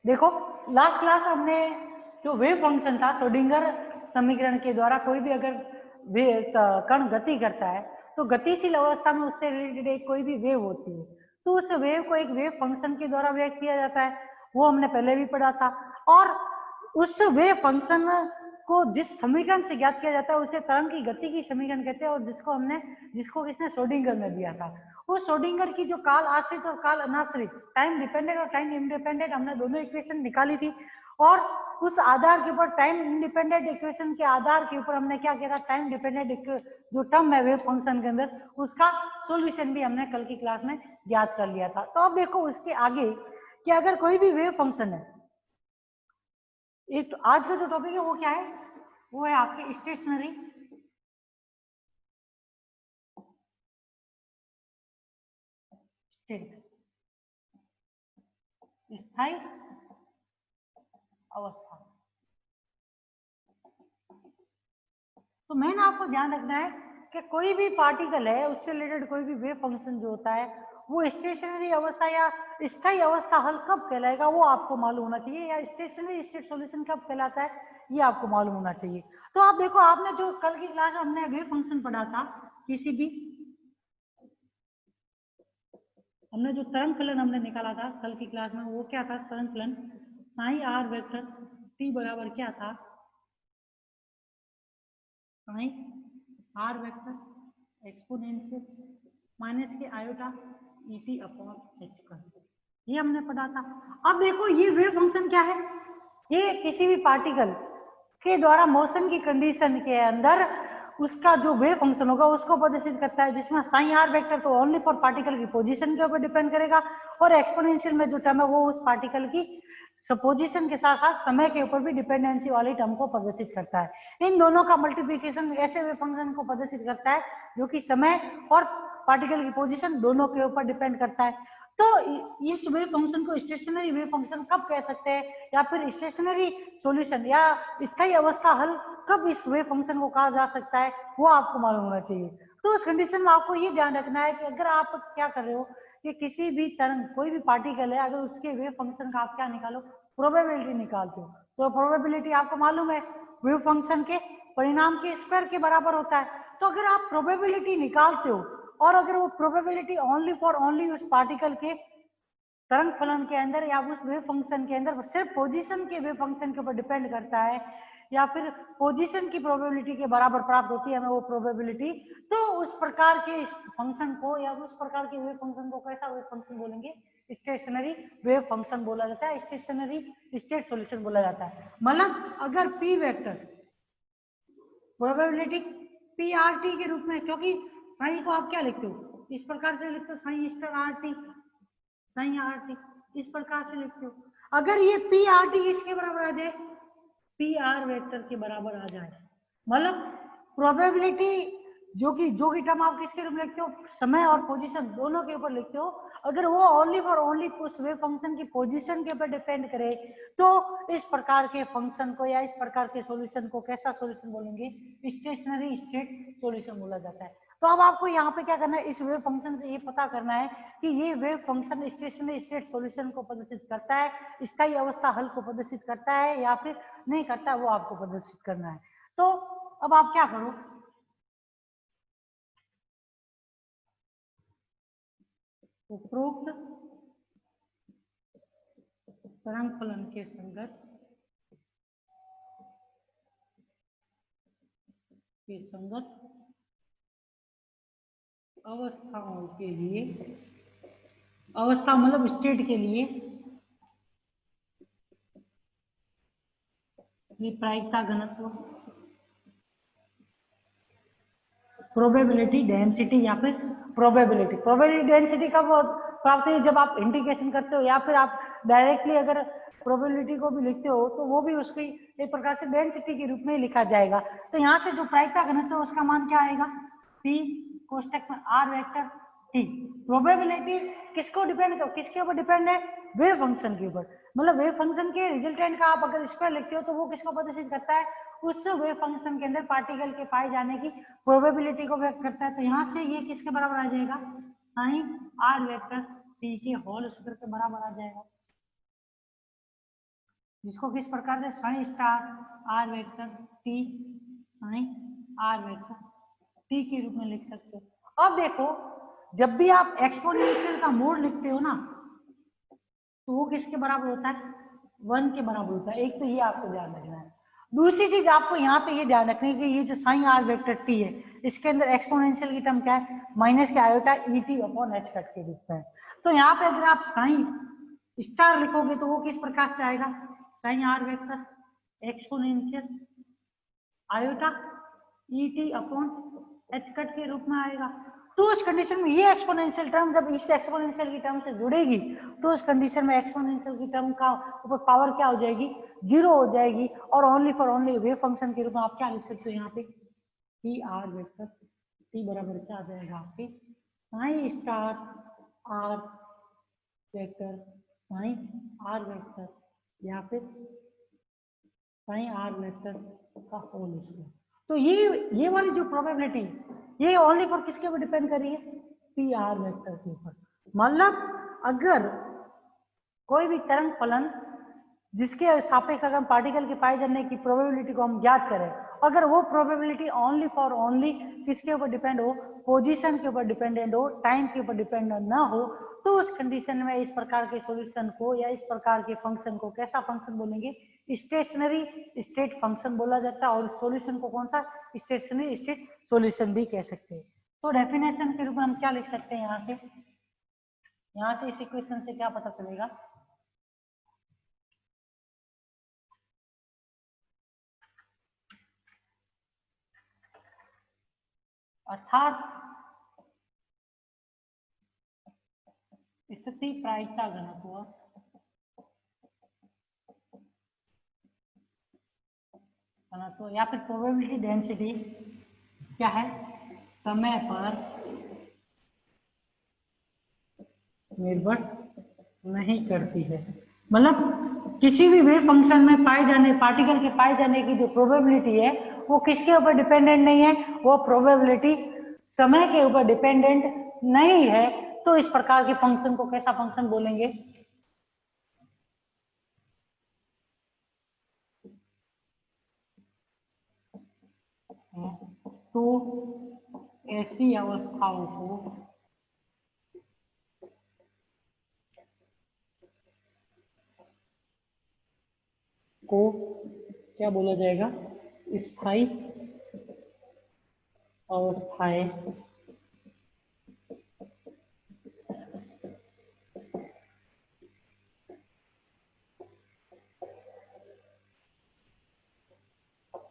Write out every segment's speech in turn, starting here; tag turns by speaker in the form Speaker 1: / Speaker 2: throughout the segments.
Speaker 1: देखो last class हमने जो वेव फंक्शन था श्रोडिंगर समीकरण के द्वारा कोई भी अगर कण गति करता है तो गतिशील अवस्था में उससे रिलेटेड एक कोई भी वेव होती है तो उस वेव को एक वेव फंक्शन के द्वारा व्यक्त किया जाता है, वो हमने पहले भी पढ़ा था। और उस वेव फंक्शन को जिस समीकरण से ज्ञात किया जाता है उसे तरंग की गति की समीकरण कहते हैं, और जिसको किसने श्रोडिंगर ने दिया था। उस श्रोडिंगर की जो काल आश्रित और काल अनाश्रित, टाइम डिपेंडेंट और टाइम इंडिपेंडेंट, हमने दोनों इक्वेशन निकाली थी। और उस आधार के ऊपर, टाइम इंडिपेंडेंट इक्वेशन के आधार के ऊपर हमने क्या किया था, टाइम डिपेंडेंट जो टर्म है वेव फंक्शन के अंदर उसका सॉल्यूशन भी हमने कल की क्लास में ज्ञात कर लिया था। तो अब देखो उसके आगे कि अगर कोई भी वेव फंक्शन है, एक तो आज का जो टॉपिक है वो क्या है, वो है आपके स्टेशनरी स्टेट, स्थायी अवस्था। तो मेन आपको ध्यान रखना है कि कोई भी पार्टिकल है उससे रिलेटेड कोई भी वेव फंक्शन जो होता है वो स्टेशनरी अवस्था या स्थायी अवस्था हल कब कहलाएगा वो आपको मालूम होना चाहिए, या स्टेशनरी स्टेट सॉल्यूशन कब कहलाता है ये आपको मालूम होना चाहिए। तो आप देखो, आपने जो कल की क्लास में हमने वेव फंक्शन पढ़ा था, किसी भी हमने जो तरंग फलन हमने निकाला था कल की क्लास में, वो क्या था, तरंग फलन साई आर वेक्टर टी बराबर क्या था, psi R vector exponential minus के आयोटा ईटी अपॉन एच का, ये हमने पढ़ा था। अब देखो ये वेव फंक्शन क्या है, ये किसी भी पार्टिकल के द्वारा मोशन की कंडीशन के अंदर उसका जो वेव फंक्शन होगा उसको प्रदर्शित करता है, जिसमें साइन आर वेक्टर तो ओनली फॉर पार्टिकल की पोजीशन के ऊपर डिपेंड करेगा, और एक्सपोनेंशियल में जो टर्म है वो उस पार्टिकल की पोजीशन के साथ साथ समय के ऊपर भी डिपेंडेंसी वाली टर्म को प्रदर्शित करता है। इन दोनों का मल्टीप्लिकेशन ऐसे वेव फंक्शन को प्रदर्शित करता है जो कि समय और पार्टिकल की पोजीशन दोनों के ऊपर डिपेंड करता है। तो इस वेव फंक्शन को स्टेशनरी वेव फंक्शन कब कह सकते हैं, या फिर स्टेशनरी सॉल्यूशन या स्थायी अवस्था हल कब इस वेव फंक्शन को कहा जा सकता है, वो आपको मालूम होना चाहिए। तो उस कंडीशन में आपको ये ध्यान रखना है कि अगर आप क्या कर रहे हो कि किसी भी तरंग, कोई भी पार्टिकल है, अगर उसके वेव फंक्शन का आप क्या निकालो, प्रोबेबिलिटी निकालते हो, तो प्रोबेबिलिटी आपको मालूम है वेव फंक्शन के परिणाम के स्क्वायर के बराबर होता है। तो अगर आप प्रोबेबिलिटी निकालते हो और अगर वो प्रोबेबिलिटी ओनली फॉर ओनली उस पार्टिकल के तरंग फलन के अंदर या उस वेव फंक्शन के अंदर सिर्फ पोजीशन के वेव फंक्शन के ऊपर डिपेंड करता है, या फिर पोजीशन की प्रोबेबिलिटी के बराबर प्राप्त होती है हमें वो प्रोबेबिलिटी, तो उस प्रकार के फंक्शन को या उस प्रकार के वेव फंक्शन को कैसा वेव फंक्शन बोलेंगे, स्टेशनरी वेव फंक्शन बोला जाता है, स्टेशनरी स्टेट सॉल्यूशन बोला जाता है। मतलब अगर P vector probability P R T के रूप में, क्योंकि साई को आप क्या लिखते हो, इस प्रकार से लिखते हो, Sai star R T, psi R T इस प्रकार से लिखते हो। अगर ये पी आर टी इसके बराबर आ जाए, पी आर वेक्टर के बराबर आ जाए, मतलब प्रोबेबिलिटी जो कि टर्म आप किसके रूप में लिखते हो, समय और पोजीशन दोनों के ऊपर लिखते हो, अगर वो ओनली फॉर ओनली उस वेव फंक्शन की पोजीशन के ऊपर डिपेंड करे तो इस प्रकार के फंक्शन को या इस प्रकार के सॉल्यूशन को कैसा सॉल्यूशन बोलेंगे, स्टेशनरी स्टेट सॉल्यूशन बोला जाता है। तो अब आपको यहाँ पे क्या करना है, इस वेव फंक्शन से ये पता करना है कि ये wave function stationery state solution को प्रदर्शित करता है, स्थायी अवस्था हल को प्रदर्शित करता है या फिर नहीं करता, वो आपको प्रदर्शित करना है। तो अब आप क्या करो, उपरोक्त तरंग फलन के संगत अवस्थाओं के लिए, अवस्था मतलब स्टेट के लिए, ये प्रायिकता घनत्व, प्रोबेबिलिटी डेंसिटी या फिर प्रोबेबिलिटी डेंसिटी कब प्राप्त है, जब आप इंटीग्रेशन करते हो या फिर आप डायरेक्टली अगर प्रोबेबिलिटी को भी लिखते हो तो वो भी उसकी एक प्रकार से डेंसिटी के रूप में ही लिखा जाएगा। तो यहाँ से जो प्रायिकता घनत्व है उसका मान क्या आएगा, पी कोष्टक में आर वेक्टर टी। प्रोबेबिलिटी किसको डिपेंड, किसके ऊपर डिपेंड है, वेव फंक्शन के ऊपर, मतलब वेव फंक्शन के रिजल्टेंट का आप अगर स्क्वायर लिखते हो तो वो किसको प्रदर्शित करता है, उस वेव फंक्शन के अंदर पार्टिकल के पाए जाने की प्रोबेबिलिटी को व्यक्त करता है। तो यहाँ से ये किसके बराबर आ जाएगा, साइन आर वेक्टर टी के होल स्क्वायर के बराबर आ जाएगा। जिसको किस प्रकार से sine star r vector t sine are vector t के रूप में लिख सकते हो। अब देखो जब भी आप एक्सपोनेंशियल का मोड लिखते हो ना तो वो किसके बराबर होता है, 1 के बराबर होता है। एक तो ये आपको ध्यान रखना है। दूसरी चीज आपको यहाँ पे ये ध्यान रखनी है कि ये जो साइन आर वेक्टर टी है इसके अंदर एक्सपोनेंशियल की टर्म क्या है, माइनस के iota E T upon H cut के रूप में। तो यहाँ पे अगर आप साइन स्टार लिखोगे तो वो किस प्रकार से आएगा, sine are vector exponential iota E T upon H cut के रूप में आएगा। तो उस कंडीशन में ये एक्सपोनेंशियल टर्म जब इस एक्सपोनेंशियल की टर्म से जुड़ेगी तो उस कंडीशन में एक्सपोनेंशियल की टर्म का ऊपर पावर क्या हो जाएगी, 0 हो जाएगी। और only for only wave function के रूप में आप क्या लिख सकते हो यहाँ पे, टी आर वेक्टर टी बराबर क्या आ जाएगा आपके sine star r vector sine are vector या फिर साइन आर वेक्टर का होल स्क्वायर। तो ये वाली जो प्रोबेबिलिटी ये ओनली फॉर किसके ऊपर डिपेंड कर रही है, पी आर वेक्टर के ऊपर। मतलब अगर कोई भी तरंग फलन जिसके सापेक्ष अगर पार्टिकल के पाए जाने की प्रोबेबिलिटी को हम ज्ञात करें, अगर वो प्रोबेबिलिटी ओनली फॉर ओनली किसके ऊपर डिपेंड हो, पोजीशन के ऊपर डिपेंडेंट हो, टाइम के ऊपर डिपेंड ना हो, तो उस कंडीशन में इस प्रकार के सॉल्यूशन को या इस प्रकार के फंक्शन को कैसा फंक्शन बोलेंगे, स्टेशनरी स्टेट फंक्शन बोला जाता है। और सॉल्यूशन को कौन सा, स्टेशनरी स्टेट सॉल्यूशन भी कह सकते हैं। तो डेफिनेशन के रूप में हम क्या लिख सकते हैं, यहाँ से इस इक्वेशन से क्या पता चलेगा, अर्थात स्थिति प्रायिकता घनत्व या फिर प्रोबेबिलिटी डेंसिटी क्या है, समय पर निर्भर नहीं करती है। मतलब किसी भी वेव फंक्शन में पाए जाने पार्टिकल के पाए जाने की जो प्रोबेबिलिटी है वो किसके ऊपर डिपेंडेंट नहीं है, वो प्रोबेबिलिटी समय के ऊपर डिपेंडेंट नहीं है। तो इस प्रकार के फंक्शन को कैसा फंक्शन बोलेंगे, तो ऐसी अवस्थाओं को क्या बोला जाएगा, स्थायी अवस्थाएं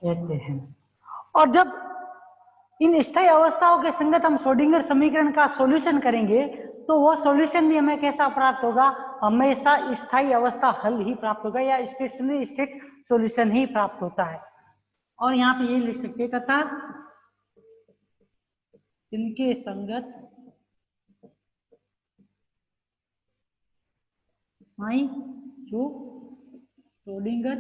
Speaker 1: कहते हैं। और जब इन स्थायी अवस्थाओं के संगत हम श्रोडिंगर समीकरण का सॉल्यूशन करेंगे तो वो सॉल्यूशन भी हमें कैसा प्राप्त होगा, हमेशा स्थायी अवस्था हल ही प्राप्त होगा या स्टेशनरी स्टेट सॉल्यूशन ही प्राप्त होता है। और यहाँ पे ये लिख सकते हैं तथा इनके संगत जो श्रोडिंगर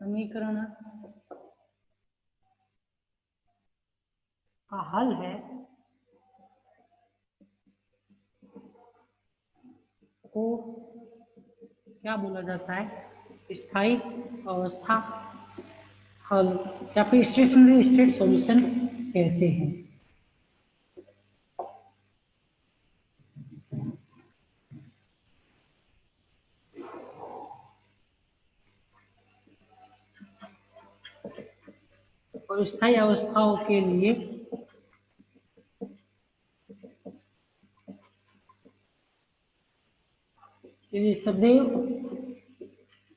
Speaker 1: समीकरण का हल है को क्या बोला जाता है, स्थायी अवस्था हल या फिर स्टेशनरी स्टेट सॉल्यूशन कहते हैं। और स्थायी अवस्थाओं के लिए सदैव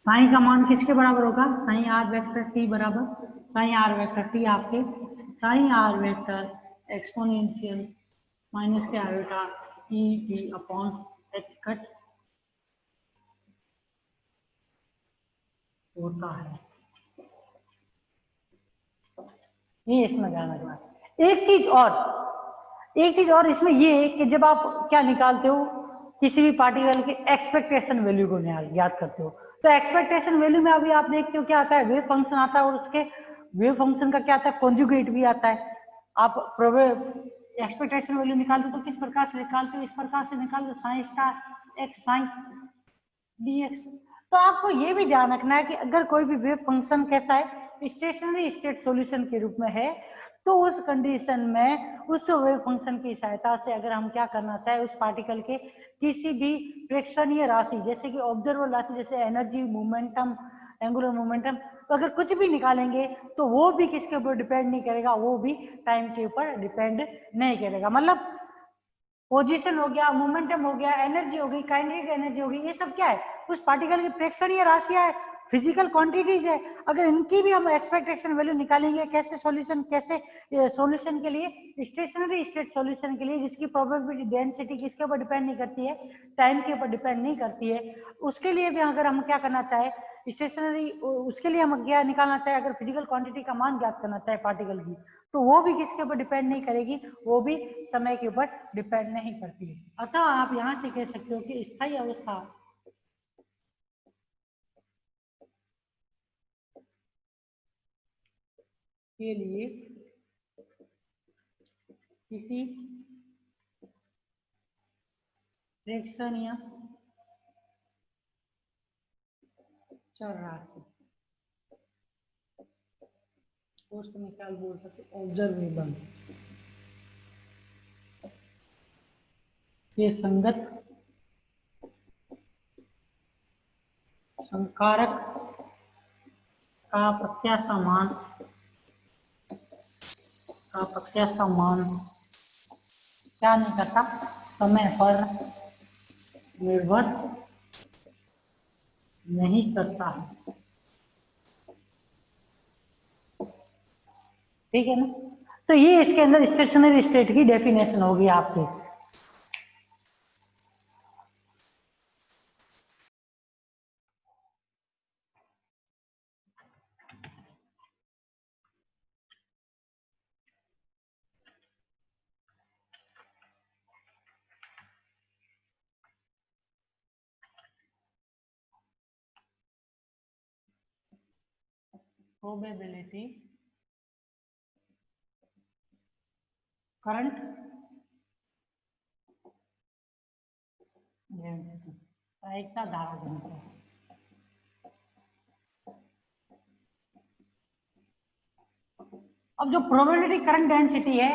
Speaker 1: साइन का मान किसके बराबर होगा, साइन आर वेक्टर टी बराबर साइन आर वेक्टर टी आपके sine are vector exponential minus के iota E T upon H cut होता है। ये इसमें ध्यान रखना। एक चीज और इसमें ये है कि जब आप क्या निकालते हो, किसी भी पार्टिकल की एक्सपेक्टेशन वैल्यू को याद करते हो, तो एक्सपेक्टेशन वैल्यू में अभी आप देखते हो क्या आता है, वेव फंक्शन आता है और उसके वेव फंक्शन का क्या आता है, कॉन्जुगेट भी आता है। आप एक्सपेक्टेशन वैल्यू निकालते हो तो किस प्रकार से निकालते हो, इस प्रकार से निकालते हो sine star x sine dx। तो आपको ये भी ध्यान रखना है कि अगर कोई भी वेव फंक्शन कैसा है, स्टेशनरी स्टेट सॉल्यूशन के रूप में है, तो उस कंडीशन में उस वेव फंक्शन की सहायता से अगर हम क्या करना चाहे, उस पार्टिकल के किसी भी प्रेक्षणीय राशि जैसे कि ऑब्जर्वेबल राशि जैसे एनर्जी, मोमेंटम, एंगुलर मोमेंटम, तो अगर कुछ भी निकालेंगे तो वो भी किसके ऊपर डिपेंड नहीं करेगा, वो भी टाइम के ऊपर डिपेंड नहीं करेगा। मतलब पोजीशन हो गया, मोमेंटम हो गया, एनर्जी हो गई, काइनेटिक एनर्जी हो गई, ये सब क्या है, उस पार्टिकल की प्रेक्षणीय राशियां है, फिजिकल क्वांटिटीज है। अगर इनकी भी हम एक्सपेक्टेशन वैल्यू निकालेंगे कैसे सॉल्यूशन, कैसे सॉल्यूशन के लिए, स्टेशनरी स्टेट सॉल्यूशन के लिए, जिसकी प्रोबेबिलिटी डेंसिटी किसके ऊपर डिपेंड नहीं करती है, टाइम के ऊपर डिपेंड नहीं करती है, उसके लिए भी अगर हम क्या करना चाहे स्टेशनरी, उसके लिए हम क्या निकालना चाहे, अगर फिजिकल क्वांटिटी का मान ज्ञात करना चाहे पार्टिकल की, तो वो भी किसके ऊपर डिपेंड नहीं करेगी, वो भी समय के ऊपर डिपेंड नहीं करती है। अतः आप यहाँ से कह सकते हो कि स्थायी अवस्था के लिए किसी प्रेक्षणीय चर राशि उस समय क्या बोल सकते, ऑब्जर्वेबल के संगत संकारक का प्रत्याशा मान क्या नहीं करता, समय पर निर्भर नहीं करता है। ठीक है ना, तो ये इसके अंदर स्टेशनरी स्टेट की डेफिनेशन होगी आपकी। प्रोबेबिलिटी करंट डेंसिटी, प्रायिकता धारा घनत्व। अब जो प्रोबेबिलिटी करंट डेंसिटी है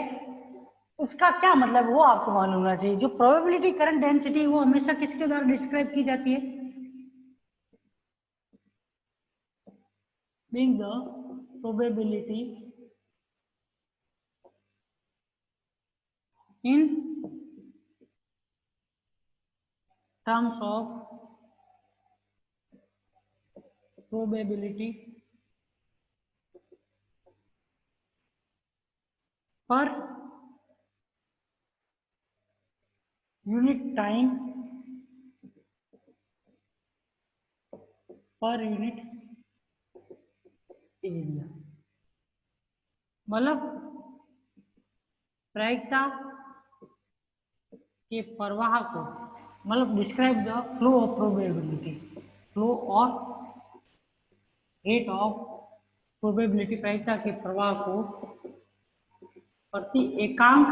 Speaker 1: उसका क्या मतलब वो आपको मालूम होना चाहिए। जो प्रोबेबिलिटी करंट डेंसिटी वो हमेशा किसके द्वारा डिस्क्राइब की जाती है, being the probability in terms of probability per unit time per unit area. मतलब प्रायिकता के प्रवाह को, मतलब describe the flow of probability, flow और रेट ऑफ प्रोबेबिलिटी, प्रायिकता के प्रवाह को प्रति एकांक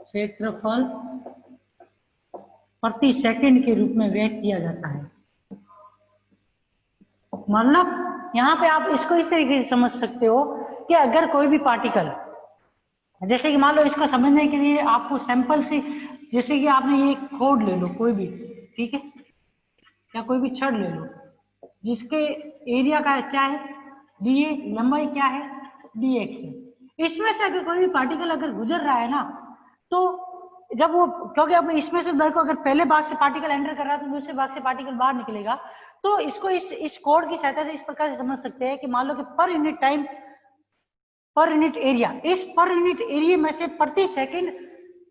Speaker 1: क्षेत्रफल प्रति सेकंड के रूप में व्यक्त किया जाता है। मतलब यहाँ पे आप इसको इस तरीके से समझ सकते हो कि अगर कोई भी पार्टिकल, जैसे कि मान लो इसको समझने के लिए आपको सैंपल से, जैसे कि आपने ये खोड ले लो कोई भी, ठीक है, या कोई भी छड़ ले लो जिसके एरिया का क्या है dA, लंबाई क्या है dx है। इसमें से अगर कोई भी पार्टिकल अगर गुजर रहा है ना, तो जब वो, क्योंकि अब इसमें से देखो अगर पहले भाग से पार्टिकल एंटर कर रहा है तो दूसरे भाग से पार्टिकल बाहर निकलेगा। तो इसको इस कोड की सहायता से इस प्रकार से समझ सकते हैं कि मान लो कि per unit time per unit area, इस पर यूनिट एरिया में से प्रति सेकंड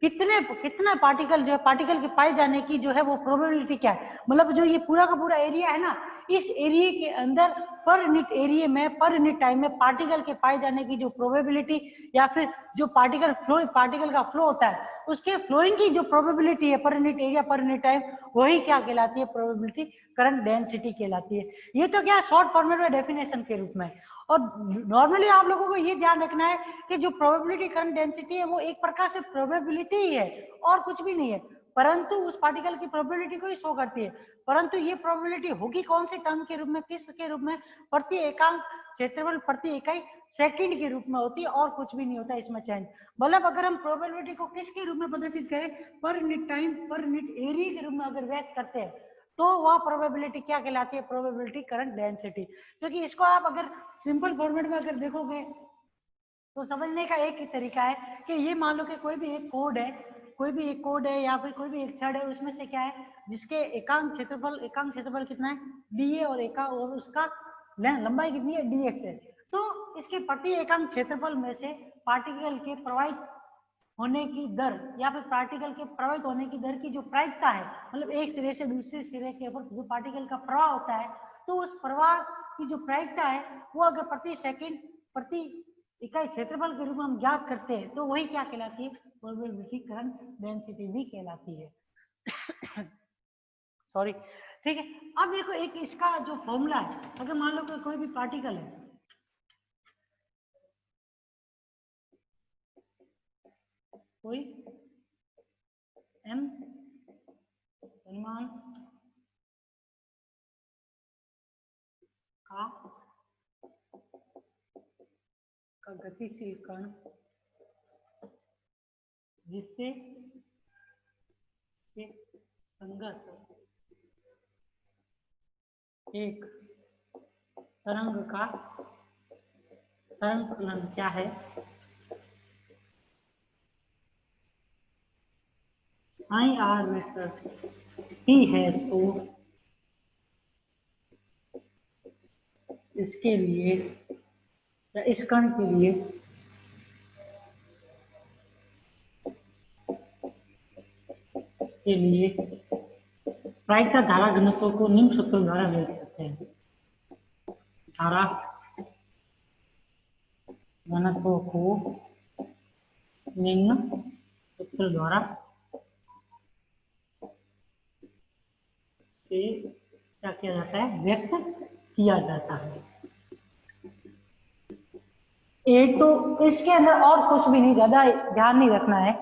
Speaker 1: कितना पार्टिकल जो है, पार्टिकल के पाए जाने की जो है वो प्रोबेबिलिटी क्या है। मतलब जो ये पूरा का पूरा एरिया है ना, इस एरिया के अंदर पर यूनिट एरिया में पर यूनिट टाइम में पार्टिकल के पाए जाने की जो प्रोबेबिलिटी, या फिर जो पार्टिकल का फ्लो होता है उसके फ्लोइंग की जो प्रोबेबिलिटी है per unit area per unit time, वही क्या कहलाती है, प्रोबेबिलिटी करंट डेंसिटी कहलाती है। ये तो क्या शॉर्ट फॉर्मेट में डेफिनेशन के रूप में। और नॉर्मली आप लोगों को ये ध्यान रखना है कि जो प्रोबेबिलिटी करंट डेंसिटी है वो एक प्रकार से प्रोबेबिलिटी ही है और कुछ भी नहीं है। परंतु उस पार्टिकल की प्रोबेबिलिटी को ही शो करती है। परंतु ये प्रोबेबिलिटी होगी कौन से टर्म के रूप में, किस के रूप में, प्रति एकांक क्षेत्रफल प्रति इकाई सेकंड के रूप में होती है, और कुछ भी नहीं होता इसमें चेंज। मतलब अगर हम प्रोबेबिलिटी को किसके रूप में प्रदर्शित करें, per unit time per unit area के रूप में अगर व्यक्त करते हैं, तो वह प्रोबेबिलिटी क्या कहलाती है, प्रोबेबिलिटी करंट डेंसिटी। क्योंकि इसको आप अगर सिंपल फॉर्मेट में अगर देखोगे तो समझने का एक ही तरीका है कि ये मान लो कि कोई भी एक कोड है, कोई भी एक कोड है या फिर कोई भी एक छड़ है, उसमें से क्या है जिसके एकांक क्षेत्रफल कितना है डी ए, और उसका लंबाई कितनी है डी एक्स है। तो इसके प्रति एकांक क्षेत्रफल में से पार्टिकल के प्रवाहित होने की दर या फिर पार्टिकल के प्रवाहित होने की दर की जो प्रायिकता है, मतलब एक सिरे से दूसरे सिरे के ऊपर जो पार्टिकल का प्रवाह होता है, तो उस प्रवाह की जो प्रायिकता है वो अगर प्रति सेकंड प्रति इकाई क्षेत्रफल के रूप में हम ज्ञात करते हैं, तो वही क्या कहलाती है, प्रोबेबिलिटी करंट डेंसिटी भी कहलाती है। सॉरी, ठीक है। अब देखो एक इसका जो फॉर्मूला है, अगर मान लो कि कोई भी पार्टिकल है, कोई m परिमाण का गतिशील कण जिससे संगत एक तरंग का तरंग फलन क्या है, आई आर वेक्टर ही है, तो इसके लिए या इस कण के लिए प्रायिकता धारा घनत्व को निम्न सूत्र द्वारा व्यक्त करते हैं। धारा घनत्व को निम्न सूत्र द्वारा से क्या किया जाता है, व्यक्त किया जाता है। तो इसके अंदर और कुछ भी नहीं, ज्यादा ध्यान नहीं रखना है,